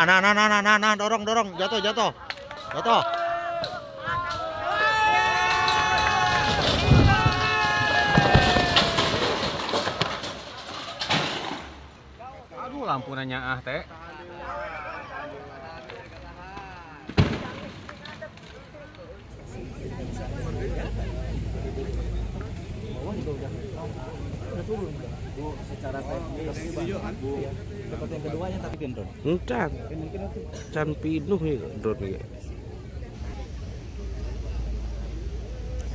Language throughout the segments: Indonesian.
Nah, dorong, jatuh. Aduh, lampu nanya teh. Udah turun Bu, secara teknis Bu, dapat yang keduanya tapi gendron. Can pinuh nih drone ya.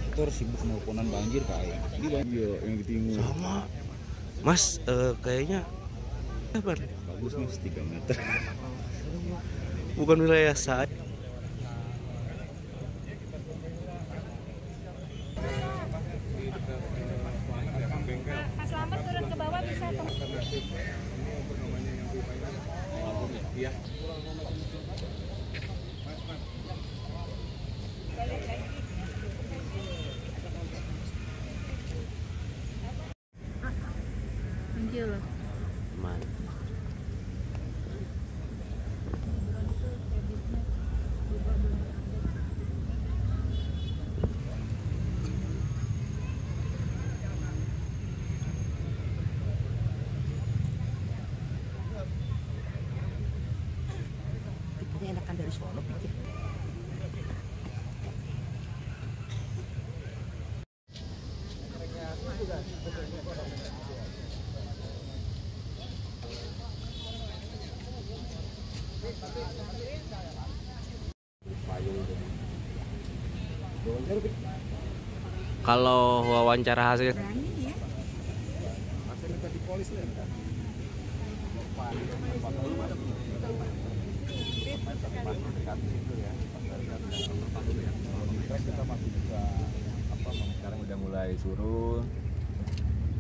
Sektor sibuk nelponan banjir kayak. Di banjir yang di timur. Sama. Mas, kayaknya apa? Bagus nih 3 meter. Bukan wilayah saya. Pas lambat turun ke bawah bisa Iya. Thank you loh. Aman. Ini enakan dari sono pikir. Kalau wawancara hasil Berani ya. Kita masih bisa sekarang udah mulai turun,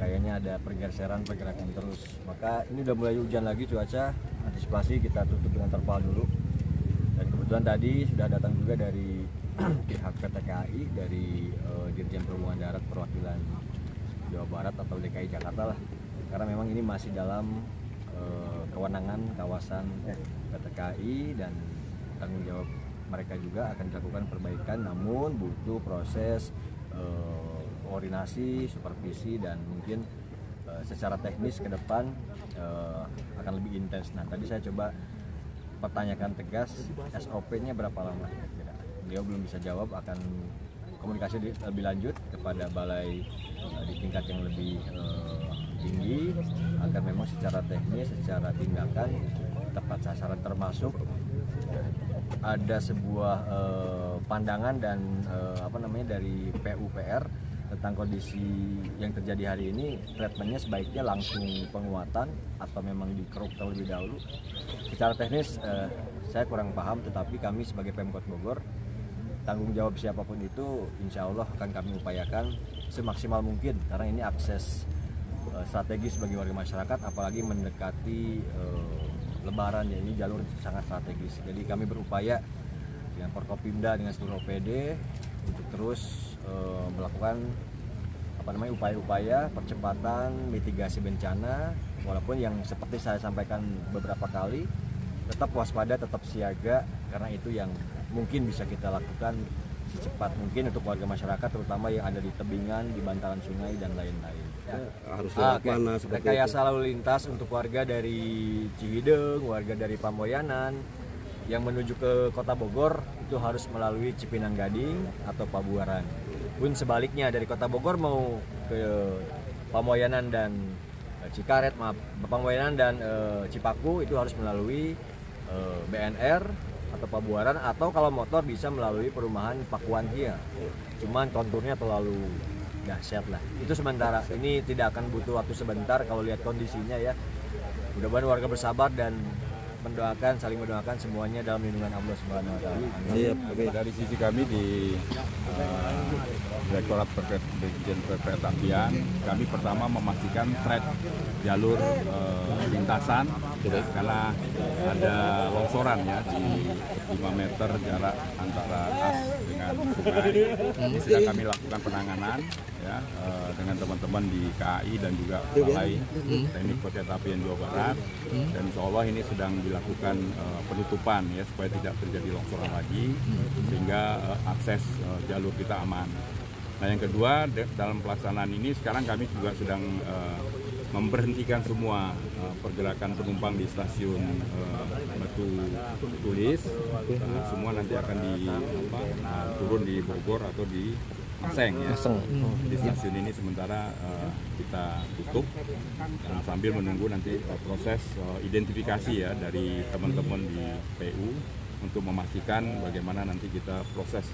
kayaknya ada pergerakan terus, maka ini udah mulai hujan lagi, cuaca antisipasi kita tutup dengan terpal dulu. Dan kebetulan tadi sudah datang juga dari pihak PT KAI, dari Dirjen Perhubungan Darat perwakilan Jawa Barat atau DKI Jakarta lah, karena memang ini masih dalam kewenangan kawasan PT KAI dan tanggung jawab mereka juga akan dilakukan perbaikan, namun butuh proses koordinasi, supervisi, dan mungkin secara teknis ke depan akan lebih intens. Nah, tadi saya coba pertanyakan tegas SOP-nya berapa lama. Beliau belum bisa jawab, akan komunikasi lebih lanjut kepada balai di tingkat yang lebih tinggi agar memang secara teknis, secara tindakan tepat sasaran, termasuk ada sebuah pandangan dan dari PUPR tentang kondisi yang terjadi hari ini. Treatmentnya sebaiknya langsung penguatan atau memang dikeruk terlebih dahulu. Secara teknis saya kurang paham, tetapi kami sebagai Pemkot Bogor, tanggung jawab siapapun itu insya Allah akan kami upayakan semaksimal mungkin, karena ini akses strategis bagi warga masyarakat, apalagi mendekati Lebaran ya, ini jalur sangat strategis. Jadi kami berupaya dengan Forkopimda, dengan seluruh OPD untuk terus melakukan upaya-upaya percepatan mitigasi bencana, walaupun yang seperti saya sampaikan beberapa kali, tetap waspada, tetap siaga, karena itu yang mungkin bisa kita lakukan secepat mungkin untuk warga masyarakat, terutama yang ada di tebingan, di bantaran sungai dan lain-lain. harus lewat mana seperti itu? Rekayasa lalu lintas untuk warga dari Ciwideng, warga dari Pamoyanan yang menuju ke Kota Bogor itu harus melalui Cipinang Gading atau Pabuaran. Pun sebaliknya dari Kota Bogor mau ke Pamoyanan dan Cikaret, Pamoyanan dan Cipaku itu harus melalui BNR atau Pabuaran, atau kalau motor bisa melalui perumahan Pakuan Hia. Cuman konturnya terlalu dahsyat lah. Itu sementara. Ini tidak akan butuh waktu sebentar kalau lihat kondisinya ya. Mudah-mudahan warga bersabar dan mendoakan, saling mendoakan semuanya dalam lindungan Allah Subhanahu wa taala. Siap. Oke. Dari sisi kami di Direktorat Dirjen Perkereta Apian, kami pertama memastikan track jalur lintasan Oke, ya, karena ada longsoran ya di 5 meter jarak antara as dengan sungai. Ini sedang kami lakukan penanganan ya dengan teman-teman di KAI dan juga Balai Teknik Kereta Apian Jawa Barat, dan insya Allah ini sedang dilakukan penutupan ya supaya tidak terjadi longsoran lagi sehingga akses jalur kita aman. Nah yang kedua, dalam pelaksanaan ini sekarang kami juga sedang memberhentikan semua pergerakan penumpang di stasiun Batu Tulis. Semua nanti akan turun di Bogor atau di Maseng ya. Di stasiun ini sementara kita tutup dan sambil menunggu nanti proses identifikasi ya dari teman-teman di PU untuk memastikan bagaimana nanti kita proses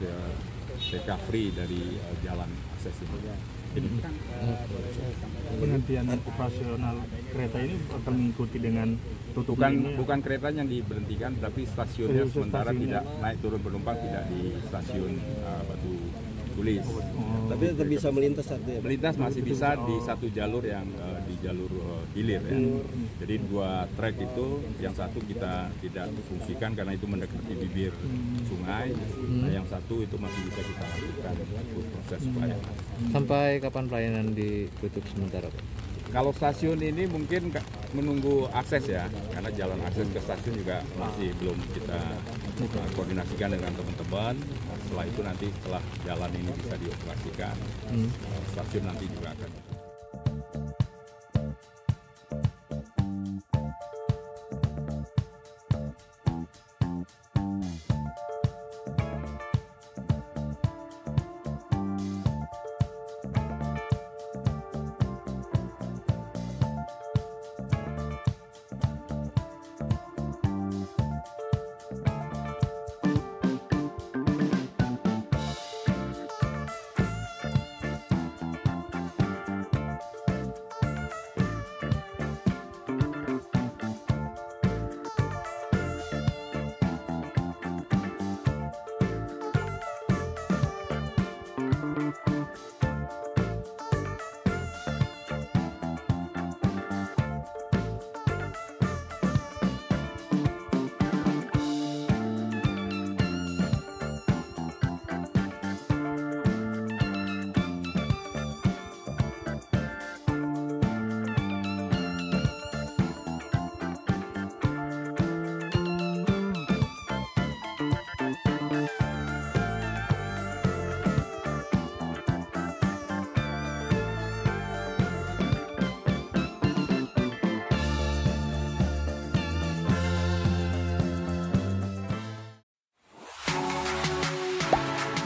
recovery dari jalan akses ini. Penghentian operasional kereta ini akan mengikuti dengan tutupan ini? Bukan keretanya yang diberhentikan, tapi stasiunnya sementara tidak naik turun penumpang, tidak di stasiun Batu Tulis. Tapi tetap bisa melintas artinya? Melintas masih bisa di satu jalur yang di jalur hilir ya. Jadi 2 trek itu, yang satu kita tidak fungsikan karena itu mendekati bibir sungai. Nah, yang satu itu masih bisa kita lakukan untuk proses pelayanan. Sampai kapan pelayanan ditutup sementara, Pak? Kalau stasiun ini mungkin menunggu akses ya, karena jalan akses ke stasiun juga masih belum kita koordinasikan dengan teman-teman. Setelah itu nanti setelah jalan ini bisa dioperasikan, stasiun nanti juga akan.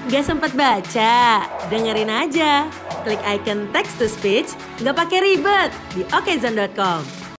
Gak sempat baca? Dengerin aja. Klik icon text to speech, gak pakai ribet di okezone.com.